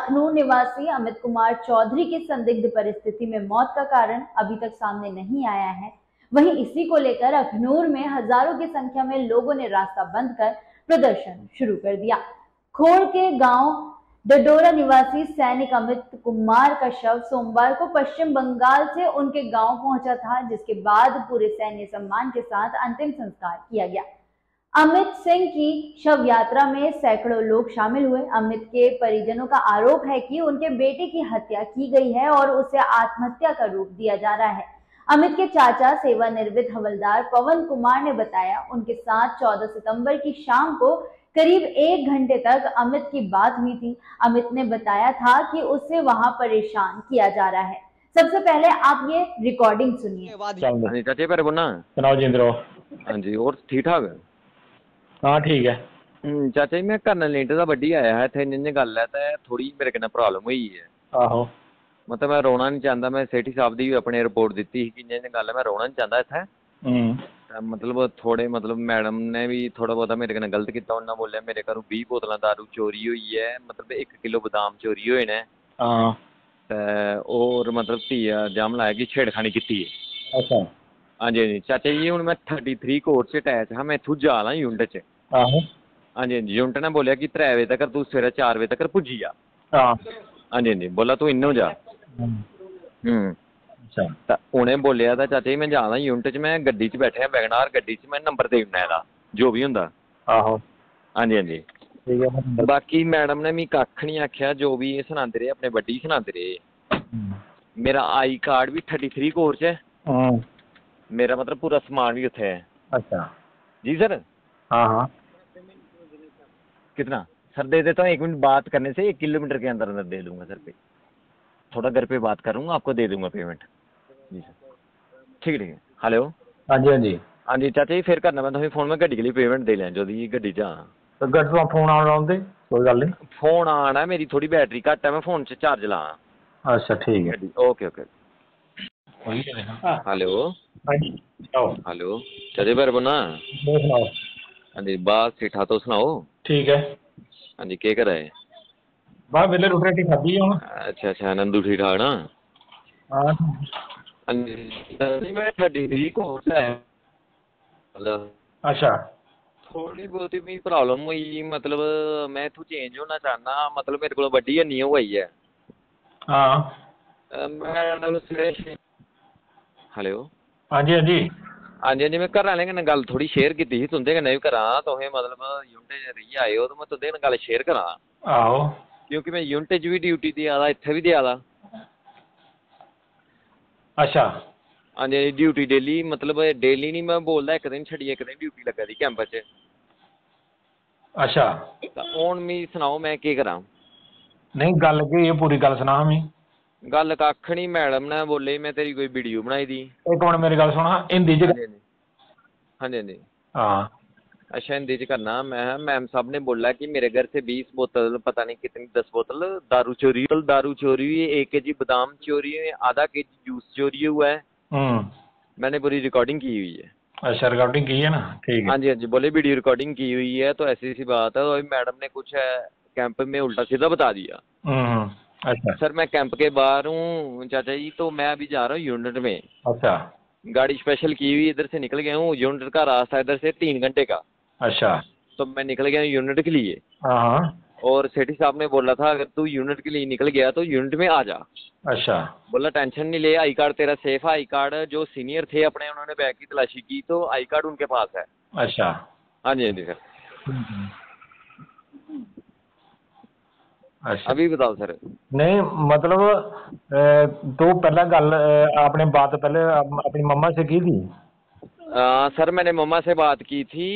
अखनूर निवासी अमित कुमार चौधरी की संदिग्ध परिस्थिति में मौत का कारण अभी तक सामने नहीं आया है। वहीं इसी को लेकर अखनूर में हजारों की संख्या में लोगों ने रास्ता बंद कर प्रदर्शन शुरू कर दिया। खोड़ के गांव डडोरा निवासी सैनिक अमित कुमार का शव सोमवार को पश्चिम बंगाल से उनके गांव पहुंचा था, जिसके बाद पूरे सैन्य सम्मान के साथ अंतिम संस्कार किया गया। अमित सिंह की शव यात्रा में सैकड़ों लोग शामिल हुए। अमित के परिजनों का आरोप है कि उनके बेटे की हत्या की गई है और उसे आत्महत्या का रूप दिया जा रहा है। अमित के चाचा सेवानिवृत्त हवलदार पवन कुमार ने बताया, उनके साथ 14 सितंबर की शाम को करीब 1 घंटे तक अमित की बात हुई थी। अमित ने बताया था कि उसे वहां परेशान किया जा रहा है। सबसे पहले आप ये रिकॉर्डिंग सुनिए। चाचे पर बोलना सुनाओ जिंद्रो। हाँ जी, और ठीक ठाक? हाँ ठीक है। चाचा जी मैं कर्नल लीटर का बड्डी आया है थे, जिन्हें गल है तो थोड़ी मेरे कन्नै प्रॉब्लम हुई है। आहो मतलब मैं रोना नहीं चाहता, मैं सेठी साहब की भी अपनी रिपोर्ट दी थी कि जिन्हें गल है मैं रोना नहीं चाहता इत्थे। मतलब थोड़े मतलब मैडम ने भी थोड़ा बहुत मेरे कन्नै गलत किया। उन्होंने बोलिया मेरे घरों 20 बोतल दारू चोरी हुई है, मतलब 1 किलो बादाम चोरी हुए ने। और मतलब धीया जाम लाया कि छेड़खानी की है। अच्छा हाँ जी हाँ जी चाचा जी, हूँ मैं 33 कोर्ट से अटैच हाँ, मैं इतों जा रहा यूनिट च। आहो हाँ जी हाँ जी, यूनिट ने बोलिया कि 3 बजे तक तू सवेरे 4 बजे तक पुजी जा। हाँ हाँ जी हाँ जी, बोला तू इन्नो जा। अच्छा उन्हें बोलिया था चाचा जी मैं जा रहा यूनिट च, मैं गड्डी च बैठे वैगनार गड्डी च, मैं नंबर दे दिना एदा जो भी होंदा। आहो हाँ जी हाँ जी ठीक है। बाकी मैडम ने मी कक्ख नहीं आख्या, जो भी सनाते रहे अपने बड्डी सनाते रहे। मेरा आई कार्ड भी 33 कोर च है, मेरा मतलब पूरा सामान भी उत्थे है। अच्छा जी सर। हाँ हाँ कितना सर दे देता हूँ, 1 मिनट बात करने से 1 किलोमीटर के अंदर अंदर दे दूंगा सर पे। थोड़ा घर पे बात करूँगा, आपको दे दूंगा पेमेंट। जी सर ठीक है। हेलो हाँ जी हाँ जी। हाँ जी चाचा जी फिर करना मैं तुम्हें फोन में गड्डी के लिए पेमेंट दे लें जो दी गड्डी च। तो गड्डी तो फोन आने कोई गल नहीं। फोन आना मेरी थोड़ी बैटरी घट है, मैं फोन च चार्ज ला। अच्छा ठीक है। Okay okay. हेलो हाँ जी हेलो चाचा पर बोलना। सुनाओ। हाँ जी बस ठीक ठाक, तो सुनाओ। ठीक है हाँ जी क्या करा है? बस वेले रोटी रोटी खाधी है। अच्छा अच्छा नंदू ठीक ठाक ना? हाँ हाँ जी मैं 33 कोर्स है। अच्छा थोड़ी बहुत ही प्रॉब्लम हुई, मतलब मैं इतों चेंज होना चाहना, मतलब मेरे को बड्डी है हुई है। हाँ मैं हेलो हाँ जी हाँ जी हाँ जी हाँ जी मैं घर आह्लें कन्नै गल्ल थोड़ी शेयर की थी, तुंदे कन्नै भी करा। तुसें मतलब यूनिट च रेहियै आए हो तो मैं तुंदे कन्नै गल्ल शेयर करा, आहो क्योंकि मैं यूनिट च भी ड्यूटी देआ दा, इत्थे भी देआ दा। अच्छा हाँ जी ड्यूटी डेली, मतलब डेली नहीं मैं बोलदा, एक दिन छड्डियै एक दिन ड्यूटी लग्गा दी कैंप च। अच्छा हुण मिगी सनाओ मैं केह् करां? नहीं गल केह् है, पूरी गल सुना हमें। गल कक्ख नहीं, मैडम ने बोले मैं तेरी कोई वीडियो बनाई दी। एक मिनट मेरी गल सुना हिंदी च। हाँ जी हाँ जी हाँ जी हाँ अच्छा हिंदी च करना। मैं मैम साहब ने बोला कि मेरे घर से 20 बोतल पता नहीं कितनी 10 बोतल दारू चोरी हुई, 1 केजी बादाम चोरी हुए, आधा केजी जूस चोरी हुआ है। मैंने पूरी रिकॉर्डिंग की हुई है। अच्छा रिकॉर्डिंग की है ना? ठीक है। हाँ जी बोले वीडियो रिकॉर्डिंग की हुई है, तो ऐसी सी बात है। और मैडम ने कुछ कैंप में उल्टा सीधा बता दिया। अच्छा सर मैं कैंप के बाहर हूँ चाचा जी, तो मैं अभी जा रहा हूँ यूनिट में। अच्छा गाड़ी स्पेशल की हुई, इधर से निकल गया हूँ। यूनिट का रास्ता इधर से 3 घंटे का। अच्छा तो मैं निकल गया यूनिट के लिए। हाँ और सेठी साहब ने बोला था अगर तू यूनिट के लिए निकल गया तो यूनिट में आ जा। अच्छा बोला टेंशन नहीं ले, आई कार्ड तेरा सेफ है। आई कार्ड जो सीनियर थे अपने, उन्होंने बैग की तलाशी की तो आई कार्ड उनके पास है। अच्छा हाँ जी हाँ जी सर। अच्छा अभी बताओ सर। नहीं मतलब तो पहला गल आपने बात पहले अपनी मम्मा से की थी? सर मैंने मम्मा से बात की थी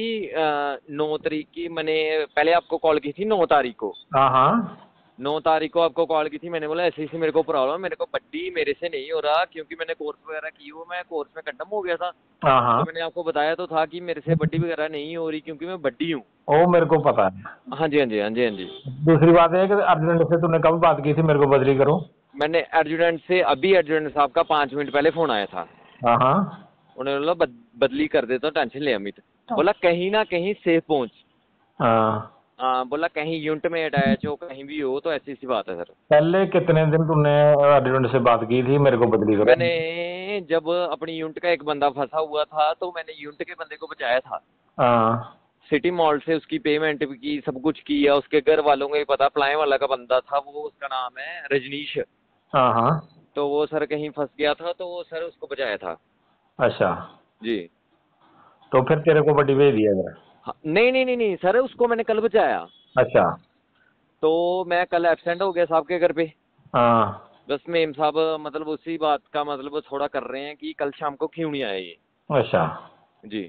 9 तारीख की। मैंने पहले आपको कॉल की थी 9 तारीख को। हाँ हाँ 9 तारीख को आपको कॉल की थी। मैंने बोला ऐसे ऐसे मेरे को प्रॉब्लम, मेरे को बड्डी मेरे से नहीं हो रहा, क्योंकि मैंने कोर्स वगैरह की हुआ, मैं कोर्स में खत्म हो गया था। हाँ हाँ तो मैंने आपको बताया तो था कि मेरे से बड्डी वगैरह नहीं हो रही, क्योंकि मैं बड्डी हूँ। वो मेरे को पता है। हाँ जी हाँ जी हाँ जी हाँ जी। दूसरी बात है कि अर्जेंट से तूने कब बात की थी मेरे को बदली करो? मैंने एडजुटेंट से अभी एडजुटेंट साहब का 5 मिनट पहले फ़ोन आया था। हाँ हाँ उन्होंने बोला बदली कर देता हूँ, टेंशन ले अमित। बोला कहीं ना कहीं सेफ पहुँच। हाँ हाँ, बोला कहीं यूनिट में अटैच हो, कहीं भी हो, तो ऐसी सी बात है सर। पहले कितने दिन तुमने एडजुटेंट से बात की थी मेरे को बदली करो? मैंने जब अपनी यूनिट का एक बंदा फंसा हुआ था तो मैंने यूनिट के बंदे को बचाया था। हाँ। सिटी मॉल से उसकी पेमेंट भी की, सब कुछ किया। उसके घर वालों को भी पता, प्लाई वाला का बंदा था वो, उसका नाम है रजनीश। हाँ हाँ। तो वो सर कहीं फंस गया था, तो वो सर उसको बचाया था। अच्छा जी। तो फिर तेरे को बड्डी भेज दिया गया? हाँ, नहीं नहीं नहीं नहीं सर, उसको मैंने कल बचाया। अच्छा। तो मैं कल एब्सेंट हो गया साहब के घर पे। हाँ। बस मेम साहब मतलब उसी बात का मतलब थोड़ा कर रहे हैं कि कल शाम को क्यों नहीं आए ये। अच्छा। जी।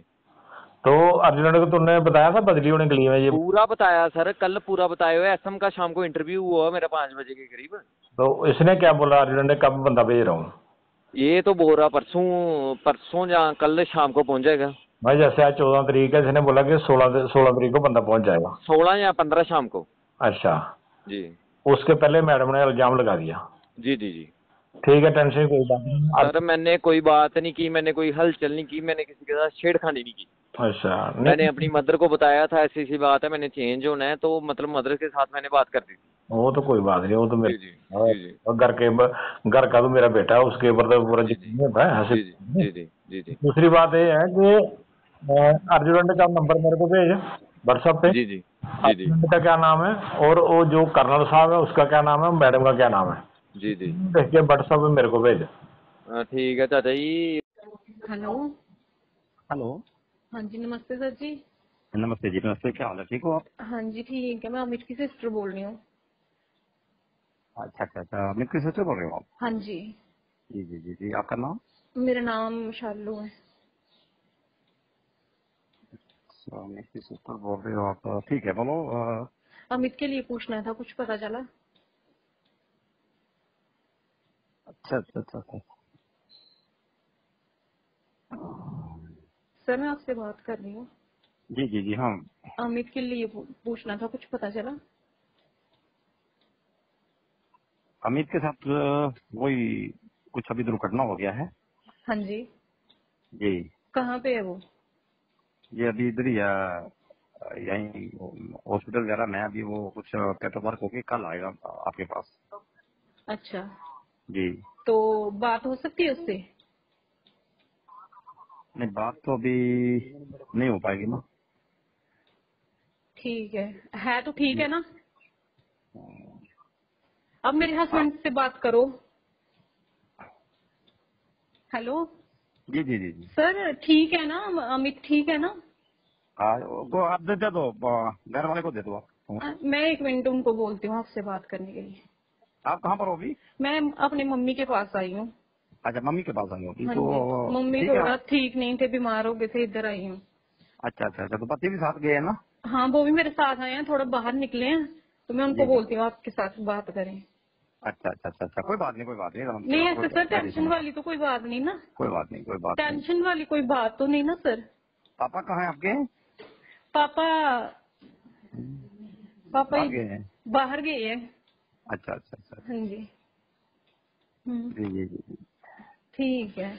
तो अर्जुन को तुमने बताया था बदली होने के लिए? मैं ये पूरा बताया सर, कल पूरा बताया हुआ। एसएम का शाम को इंटरव्यू हुआ मेरा 5 बजे के करीब। तो इसने क्या बोला अर्जुन ने, कब बंदा भेज रहा हूँ? ये तो बोल रहा परसों या कल शाम को पहुंच जाएगा। भाई जैसे आज 14 तारीख है, इसने बोला कि 16 तारीख को बंदा पहुंच जाएगा। 16 या 15 शाम को। अच्छा जी। उसके पहले मैडम ने इल्जाम लगा दिया? जी जी जी। ठीक है, टेंशन कोई बात नहीं सर मैंने कोई बात नहीं की, मैंने कोई हलचल नहीं की, मैंने किसी के साथ छेड़खानी नहीं की। अच्छा मैंने अपनी मदर को बताया था ऐसी सी बात है, मैंने चेंज होना है, तो मतलब मदर के साथ मैंने बात कर दी थी। वो तो कोई बात नहीं, वो तो मेरे जी जी जी जी। घर का तो मेरा बेटा है, उसके ऊपर तो पूरा यकीन होता है। जी जी जी जी जी जी। दूसरी बात ये है कि अर्जुन का नंबर मेरे को भेज व्हाट्सएप पे। जी जी जी जी अर्जुन का क्या नाम है और वो जो कर्नल साहब है उसका क्या नाम है, मैडम का क्या नाम है, जी जी। देख के व्हाट्सएप पे मेरे को भेज। ठीक है चाचा जी। हेलो। हेलो। हाँ जी नमस्ते सर जी। नमस्ते जी, नमस्ते। क्या हाल है, ठीक हो आप? हाँ जी ठीक है, मैं अमित की सिस्टर बोल रही हूँ। अच्छा अच्छा अच्छा, अमित की सिस्टर बोल रहे हो आप? हाँ जी। जी जी जी जी। आपका नाम? मेरा नाम शालू है। अमित की सिस्टर बोल रहे हो आप, ठीक है, बोलो। अमित के लिए पूछना था, कुछ पता चला? अच्छा अच्छा अच्छा अच्छा। सर मैं आपसे बात कर रही हूँ। जी जी जी। हाँ, अमित के लिए पूछना था, कुछ पता चला? अमित के साथ वही कुछ अभी दुर्घटना हो गया है। हाँ जी। जी। कहाँ पे है वो? ये अभी इधर ही यही हॉस्पिटल वगैरह में। अभी वो कुछ पेपर वर्क होके कल आएगा आपके पास। अच्छा। जी। तो बात हो सकती है उससे? नहीं, बात तो अभी नहीं हो पाएगी ना। ठीक है तो ठीक है ना। अब मेरे हस्बैंड से बात करो। हेलो। जी जी जी जी। सर ठीक है ना, अमित ठीक है ना? वो आप दे दो, घर वाले को दे दो आप। मैं 1 मिनट उनको बोलती हूँ आपसे बात करने के लिए। आप कहाँ पर हो अभी? मैं अपने मम्मी के पास आई हूँ। अच्छा, मम्मी के पास आई हो अभी? हाँ तो जी, मम्मी ठीक है। थोड़ा ठीक नहीं थे, बीमार हो गए थे, इधर आई हूँ। अच्छा अच्छा अच्छा। तो पति भी साथ गए हैं ना? हाँ वो भी मेरे साथ आए हैं, थोड़ा बाहर निकले हैं, तो मैं उनको बोलती हूँ आपके साथ बात करें। अच्छा अच्छा अच्छा अच्छा। कोई बात नहीं, कोई बात नहीं। नहीं ऐसे सर टेंशन वाली तो कोई बात नहीं ना। कोई बात नहीं, कोई बात नहीं। टेंशन वाली कोई बात तो नहीं ना सर? पापा कहाँ हैं आपके? पापा बाहर गए हैं? बाहर गए हैं। अच्छा अच्छा अच्छा। हाँ जी। जी जी जी जी। ठीक है।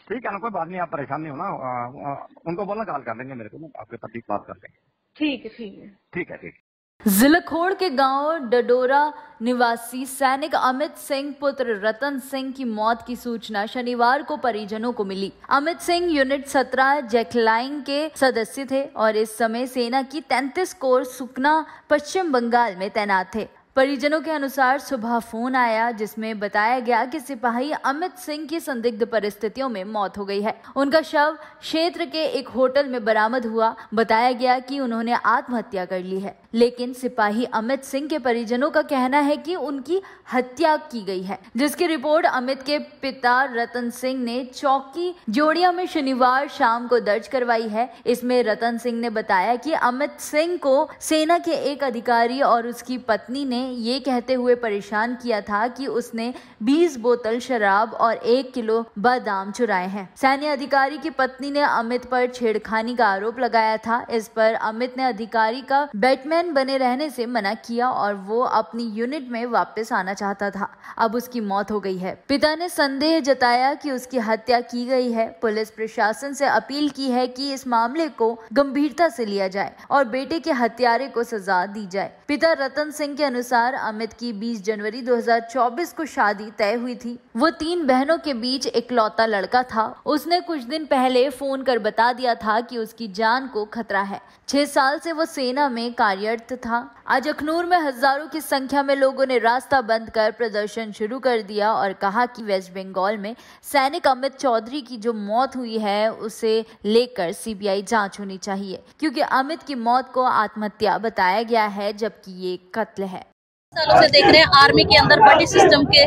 ठीक है ना, कोई बात नहीं, आप परेशान नहीं हो ना। उनको बोलना कॉल कर लेंगे मेरे को ना, आपके पति से बात कर लेंगे। ठीक है ठीक है। ठीक है ठीक है। जिलखोड़ के गांव डडोरा निवासी सैनिक अमित सिंह पुत्र रतन सिंह की मौत की सूचना शनिवार को परिजनों को मिली। अमित सिंह यूनिट 17 जैकलाइन के सदस्य थे और इस समय सेना की 33 कोर सुकना पश्चिम बंगाल में तैनात थे। परिजनों के अनुसार सुबह फोन आया जिसमें बताया गया कि सिपाही अमित सिंह की संदिग्ध परिस्थितियों में मौत हो गई है। उनका शव क्षेत्र के एक होटल में बरामद हुआ। बताया गया कि उन्होंने आत्महत्या कर ली है, लेकिन सिपाही अमित सिंह के परिजनों का कहना है कि उनकी हत्या की गई है, जिसकी रिपोर्ट अमित के पिता रतन सिंह ने चौकी जोड़िया में शनिवार शाम को दर्ज करवाई है। इसमें रतन सिंह ने बताया कि अमित सिंह को सेना के एक अधिकारी और उसकी पत्नी ने ये कहते हुए परेशान किया था कि उसने 20 बोतल शराब और 1 किलो बादाम चुराए हैं। सैन्य अधिकारी की पत्नी ने अमित पर छेड़खानी का आरोप लगाया था। इस पर अमित ने अधिकारी का बैटमैन बने रहने से मना किया और वो अपनी यूनिट में वापस आना चाहता था। अब उसकी मौत हो गई है। पिता ने संदेह जताया कि उसकी हत्या की गई है। पुलिस प्रशासन से अपील की है कि इस मामले को गंभीरता से लिया जाए और बेटे के हत्यारे को सजा दी जाए। पिता रतन सिंह के अनुसार अमित की 20 जनवरी 2024 को शादी तय हुई थी। वो 3 बहनों के बीच इकलौता लड़का था। उसने कुछ दिन पहले फोन कर बता दिया था कि उसकी जान को खतरा है। 6 साल से वो सेना में कार्यरत था। आज अखनूर में हजारों की संख्या में लोगों ने रास्ता बंद कर प्रदर्शन शुरू कर दिया और कहा कि वेस्ट बंगाल में सैनिक अमित चौधरी की जो मौत हुई है उसे लेकर सीबीआई जांच होनी चाहिए, क्योंकि अमित की मौत को आत्महत्या बताया गया है जबकि ये कत्ल है। सालों से देख रहे हैं आर्मी के अंदर बड़ी सिस्टम के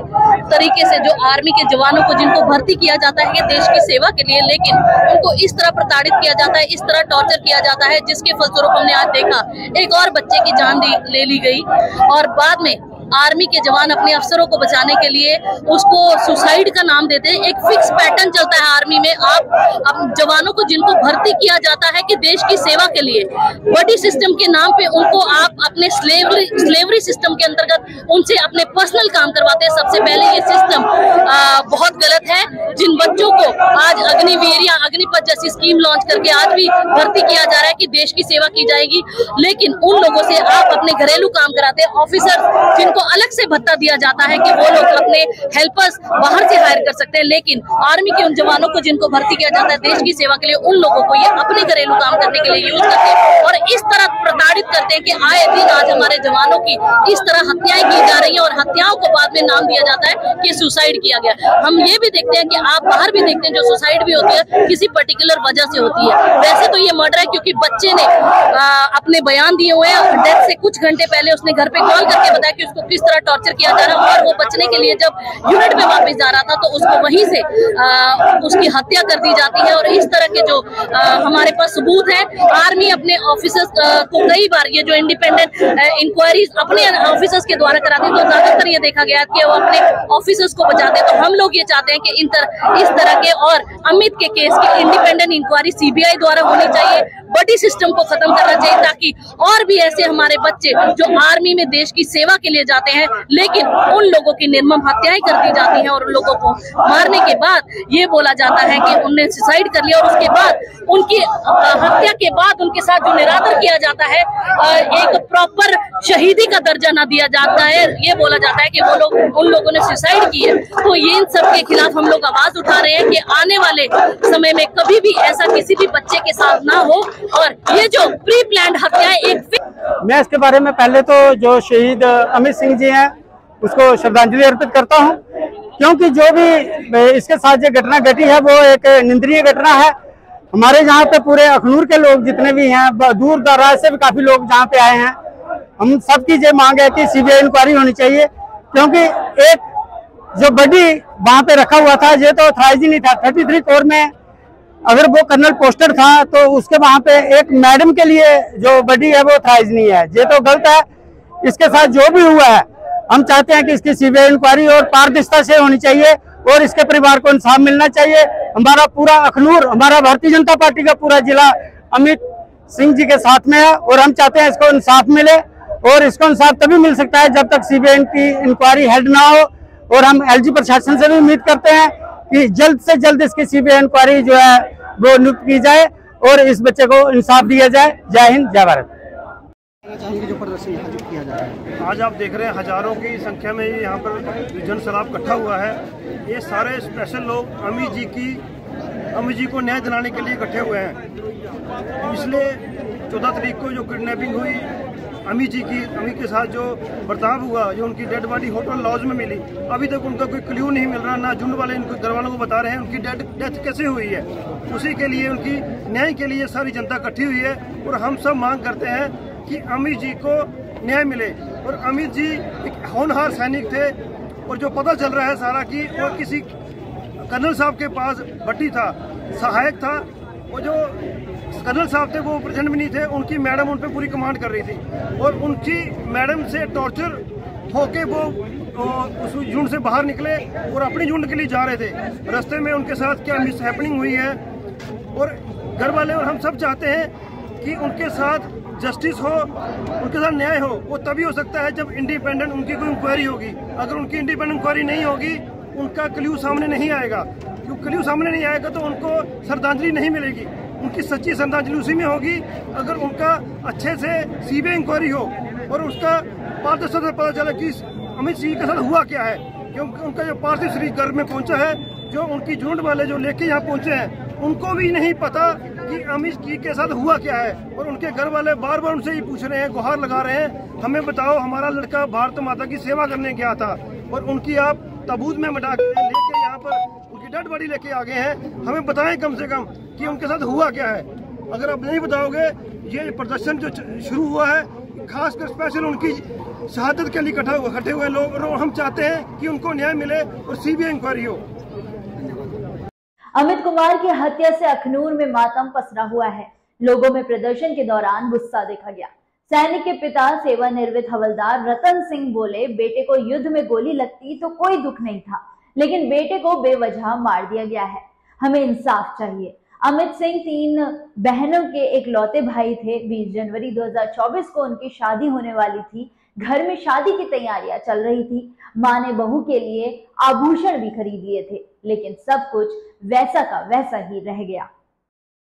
तरीके से जो आर्मी के जवानों को जिनको भर्ती किया जाता है देश की सेवा के लिए, लेकिन उनको इस तरह प्रताड़ित किया जाता है, इस तरह टॉर्चर किया जाता है, जिसके फलस्वरूप हमने आज देखा एक और बच्चे की जान ले ली गई और बाद में आर्मी के जवान अपने अफसरों को बचाने के लिए उसको सुसाइड का नाम देते हैं। एक फिक्स पैटर्न चलता है आर्मी में, आप जवानों को जिनको भर्ती किया जाता है कि देश की सेवा के लिए, बड़ी सिस्टम के नाम पे उनको आप अपने स्लेवरी सिस्टम के अंतर्गत उनसे अपने पर्सनल काम करवाते हैं। सबसे पहले ये सिस्टम बहुत गलत है। जिन बच्चों को आज अग्निवीर या अग्निपथ जैसी स्कीम लॉन्च करके आज भी भर्ती किया जा रहा है कि देश की सेवा की जाएगी, लेकिन उन लोगों से आप अपने घरेलू काम कराते हैं। ऑफिसर जिनको अलग से भत्ता दिया जाता है कि वो लोग अपने हेल्पर्स बाहर से हायर कर सकते हैं, लेकिन आर्मी के उन जवानों को जिनको भर्ती किया जाता है देश की सेवा के लिए, उन लोगों को ये अपने घरेलू काम करने के लिए यूज करते हैं और इस तरह प्रताड़ित करते हैं कि आए दिन आज हमारे जवानों की इस तरह हत्याएं की जा रही हैं और हत्याओं को बाद में नाम दिया जाता है कि सुसाइड किया गया। हम ये भी देखते हैं कि आप बाहर भी देखते हैं जो सुसाइड भी होती है किसी पर्टिकुलर वजह से होती है। वैसे तो ये मर्डर है क्योंकि बच्चे ने अपने बयान दिए हुए हैं। डेथ से कुछ घंटे पहले उसने घर पे कॉल करके बताया कि उसको किस तरह टॉर्चर किया जा रहा है और वो बचने के लिए जब यूनिट में वापस जा रहा था तो उसको वहीं से उसकी हत्या कर दी जाती है। और इस तरह के जो हमारे पास सबूत है, आर्मी अपने ऑफिसर्स को कई बार ये जो इंडिपेंडेंट इंक्वायरीज अपने ऑफिसर्स के द्वारा कराते हैं तो ज्यादातर ये देखा गया कि वो अपने ऑफिसर्स को बचाते हैं। तो हम लोग ये चाहते हैं कि इस तरह के और अमित के केस की इंडिपेंडेंट इंक्वायरी सीबीआई द्वारा होनी चाहिए। बड़ी सिस्टम को खत्म करना चाहिए ताकि और भी ऐसे हमारे बच्चे जो आर्मी में देश की सेवा के लिए जाते हैं लेकिन उन लोगों की निर्मम हत्याएं कर दी जाती हैं और उन लोगों को मारने के बाद ये बोला जाता है कि उनने सुसाइड कर लिया और उसके बाद उनकी हत्या के बाद उनके साथ जो निरादर किया जाता है, एक प्रॉपर शहीदी का दर्जा ना दिया जाता है। ये बोला जाता है कि वो लोग उन लोगों ने सुसाइड की है। तो ये इन सब के खिलाफ हम लोग आवाज उठा रहे हैं कि आने वाले समय में कभी भी ऐसा किसी भी बच्चे के साथ ना हो और ये जो प्री प्लान्ड हत्याएं एक मैं इसके बारे में पहले तो जो शहीद अमित सिंह जी हैं उसको श्रद्धांजलि अर्पित करता हूं, क्योंकि जो भी इसके साथ जो घटना घटी है वो एक निंदनीय घटना है। हमारे यहाँ पे पूरे अखनूर के लोग जितने भी हैं, दूर दराज से भी काफी लोग जहाँ पे आए हैं, हम सबकी ये मांग है कि सीबीआई इंक्वायरी होनी चाहिए, क्योंकि एक जो बॉडी वहाँ पे रखा हुआ था ये तो ऑथराइज ही नहीं था। 33 कोर में अगर वो कर्नल पोस्टर था तो उसके वहाँ पे एक मैडम के लिए जो बॉडी है वो ऑथराइज नहीं है। ये तो गलत है। इसके साथ जो भी हुआ है हम चाहते हैं कि इसकी सीबीआई इंक्वायरी और पारदर्शिता से होनी चाहिए और इसके परिवार को इंसाफ मिलना चाहिए। हमारा पूरा अखनूर, हमारा भारतीय जनता पार्टी का पूरा जिला अमित सिंह जी के साथ में है और हम चाहते हैं इसको इंसाफ मिले और इसको इंसाफ तभी मिल सकता है जब तक सीबीआई की इंक्वायरी हेड ना हो। और हम एलजी प्रशासन से भी उम्मीद करते हैं कि जल्द से जल्द इसकी सीबीआई इंक्वायरी जो है वो नियुक्त की जाए और इस बच्चे को इंसाफ दिया जाए। जय हिंद, जय भारत। जो प्रदर्शन यहाँ जो किया जा रहा है, आज आप देख रहे हैं हजारों की संख्या में यहाँ पर जन सैलाब इकट्ठा हुआ है। ये सारे स्पेशल लोग अमित जी को न्याय दिलाने के लिए इकट्ठे हुए हैं। पिछले 14 तारीख को जो किडनैपिंग हुई अमित के साथ जो बर्ताव हुआ, जो उनकी डेड बॉडी होटल लॉज में मिली, अभी तक उनका कोई क्ल्यू नहीं मिल रहा। ना झुंड वाले इनके घर वालों को बता रहे हैं उनकी डेथ कैसे हुई है। उसी के लिए, उनकी न्याय के लिए सारी जनता इकट्ठी हुई है और हम सब मांग करते हैं कि अमित जी को न्याय मिले। और अमित जी एक होनहार सैनिक थे और जो पता चल रहा है सारा कि वो किसी कर्नल साहब के पास भट्टी था, सहायक था। वो जो कर्नल साहब थे वो प्रेजेंट भी नहीं थे, उनकी मैडम उन पर पूरी कमांड कर रही थी और उनकी मैडम से टॉर्चर होके वो उस झुंड से बाहर निकले और अपनी झुंड के लिए जा रहे थे। रास्ते में उनके साथ क्या मिस हैपनिंग हुई है, और घर वाले और हम सब चाहते हैं कि उनके साथ जस्टिस हो, उनके साथ न्याय हो। वो तभी हो सकता है जब इंडिपेंडेंट उनकी कोई इंक्वायरी होगी। अगर उनकी इंडिपेंडेंट इंक्वायरी नहीं होगी, उनका क्ल्यू सामने नहीं आएगा। क्यों क्ल्यू सामने नहीं आएगा तो उनको श्रद्धांजलि नहीं मिलेगी। उनकी सच्ची श्रद्धांजलि उसी में होगी अगर उनका अच्छे से सीबीआई इंक्वायरी हो और उसका पारदर्शिता से पता चला कि अमित सिंह के साथ हुआ क्या है। क्योंकि उनका जो पार्थिव शरीर घर में पहुंचा है, जो उनकी झुंड वाले जो लेके यहाँ पहुंचे हैं, उनको भी नहीं पता कि अमित सिंह के साथ हुआ क्या है। और उनके घर वाले बार बार उनसे ही पूछ रहे हैं, गुहार लगा रहे हैं, हमें बताओ हमारा लड़का भारत माता की सेवा करने गया था और उनकी आप ताबूत में बैठा के लेके यहाँ पर उनकी डेड बॉडी लेके आ गए हैं। हमें बताएं कम से कम कि उनके साथ हुआ क्या है। अगर आप नहीं बताओगे, ये प्रदर्शन जो शुरू हुआ है खासकर स्पेशल उनकी शहादत के लिए इकट्ठे हुए लोग, और हम चाहते हैं कि उनको न्याय मिले और सीबीआई इंक्वायरी हो। अमित कुमार की हत्या से अखनूर में मातम पसरा हुआ है। लोगों में प्रदर्शन के दौरान गुस्सा देखा गया। सैनिक के पिता सेवानिवृत्त हवलदार रतन सिंह बोले, बेटे को युद्ध में गोली लगती तो कोई दुख नहीं था, लेकिन बेटे को बेवजह मार दिया गया है। हमें इंसाफ चाहिए। अमित सिंह 3 बहनों के इकलौते भाई थे। 20 जनवरी 2024 को उनकी शादी होने वाली थी। घर में शादी की तैयारियां चल रही थी। मां ने बहू के लिए आभूषण भी खरीद लिए थे, लेकिन सब कुछ वैसा का वैसा ही रह गया।